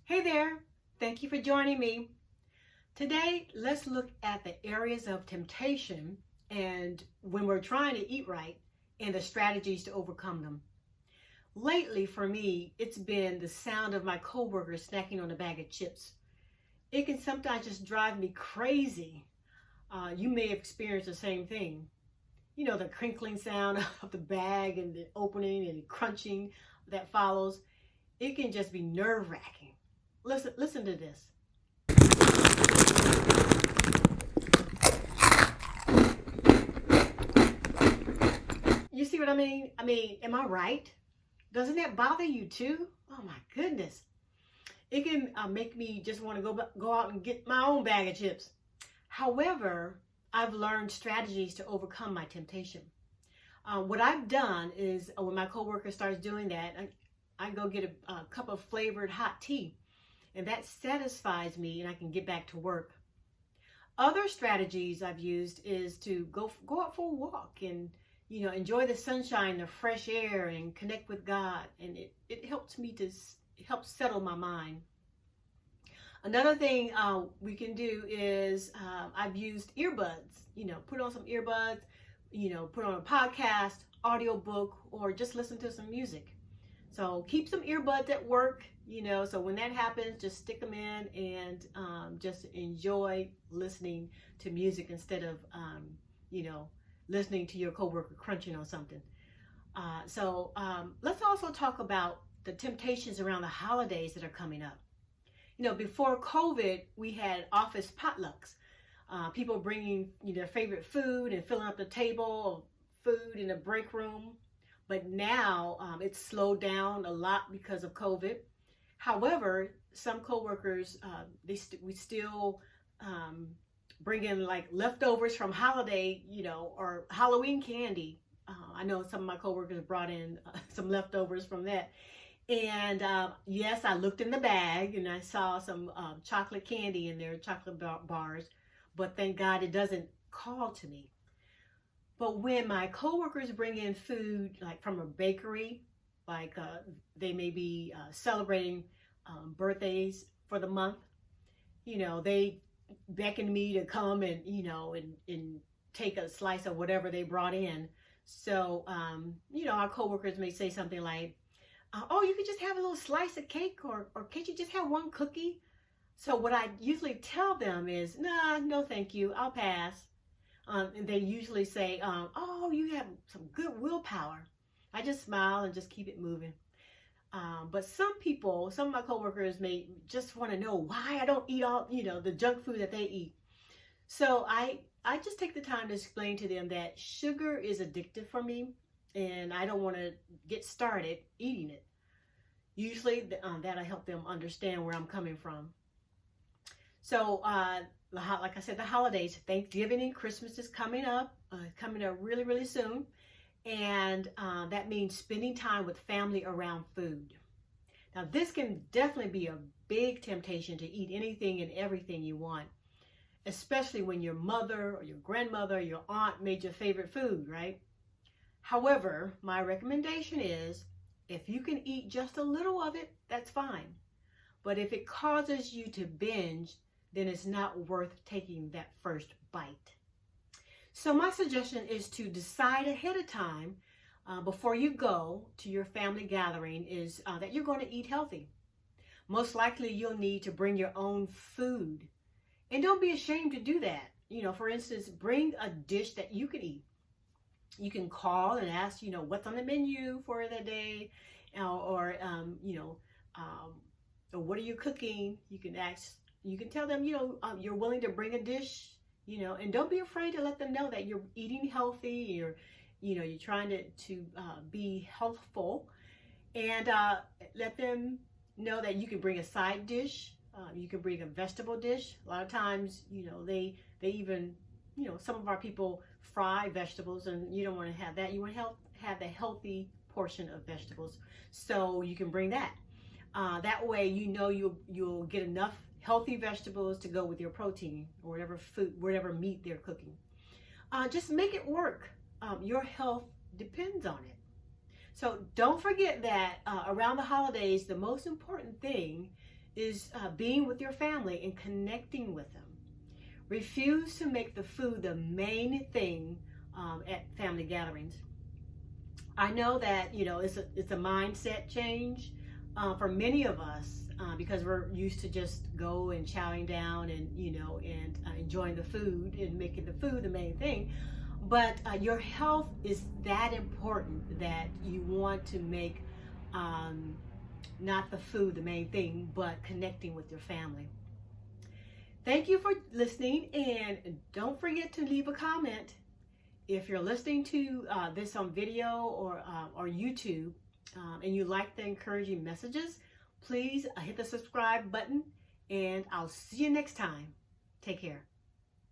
Hey there, thank you for joining me. Today, let's look at the areas of temptation and when we're trying to eat right and the strategies to overcome them. Lately, for me, it's been the sound of my coworkers snacking on a bag of chips. It can sometimes just drive me crazy. You may have experienced the same thing. You know, the crinkling sound of the bag and the opening and the crunching that follows. It can just be nerve wracking. Listen to this. You see what I mean? Am I right? Doesn't that bother you too? Oh my goodness. It can make me just want to go out and get my own bag of chips. However, I've learned strategies to overcome my temptation. What I've done is when my coworker starts doing that, I go get a cup of flavored hot tea, and that satisfies me, and I can get back to work. Other strategies I've used is to go out for a walk and enjoy the sunshine, the fresh air, and connect with God. And it helps me to help settle my mind. Another thing we can do is I've used earbuds. Put on some earbuds. Put on a podcast, audiobook, or just listen to some music. So keep some earbuds at work. So when that happens, just stick them in and just enjoy listening to music instead of listening to your coworker crunching on something. Let's also talk about the temptations around the holidays that are coming up. Before COVID, we had office potlucks. People bringing their favorite food and filling up the table of food in the break room. But now it's slowed down a lot because of COVID. However, some coworkers, we still bring in like leftovers from holiday, or Halloween candy. I know some of my coworkers brought in some leftovers from that. And yes, I looked in the bag and I saw some chocolate candy in there, chocolate bars. But thank God it doesn't call to me. But when my coworkers bring in food like from a bakery, like they may be celebrating birthdays for the month, they beckon me to come and and take a slice of whatever they brought in. So our coworkers may say something like, "Oh, you could just have a little slice of cake, or can't you just have one cookie?" So what I usually tell them is, "Nah, no, thank you. I'll pass." And they usually say, "Oh, you have some good willpower." I just smile and just keep it moving. But some of my coworkers may just want to know why I don't eat all, the junk food that they eat. So I just take the time to explain to them that sugar is addictive for me, and I don't want to get started eating it. Usually that'll help them understand where I'm coming from. So, like I said, the holidays, Thanksgiving and Christmas is coming up really, really soon. And that means spending time with family around food. Now, this can definitely be a big temptation to eat anything and everything you want, especially when your mother or your grandmother, your aunt made your favorite food, right? However, my recommendation is if you can eat just a little of it, that's fine. But if it causes you to binge, then it's not worth taking that first bite. So my suggestion is to decide ahead of time before you go to your family gathering is that you're going to eat healthy. Most likely you'll need to bring your own food. And don't be ashamed to do that. For instance, bring a dish that you can eat. You can call and ask, what's on the menu for the day, or what are you cooking? You can tell them, you're willing to bring a dish, and don't be afraid to let them know that you're eating healthy, you're trying to be healthful, and let them know that you can bring a side dish. You can bring a vegetable dish. A lot of times, they even, some of our people fry vegetables, and you don't want to have that. You want to have the healthy portion of vegetables, so you can bring that. That way, you'll get enough healthy vegetables to go with your protein or whatever meat they're cooking. Just make it work. Your health depends on it. So don't forget that around the holidays, the most important thing is being with your family and connecting with them. Refuse to make the food the main thing at family gatherings. I know that, you know, it's a mindset change for many of us because we're used to just go and chowing down and, you know, and enjoying the food and making the food the main thing. But your health is that important that you want to make not the food the main thing, but connecting with your family. Thank you for listening, and don't forget to leave a comment. If you're listening to this on video or YouTube and you like the encouraging messages, please hit the subscribe button, and I'll see you next time. Take care.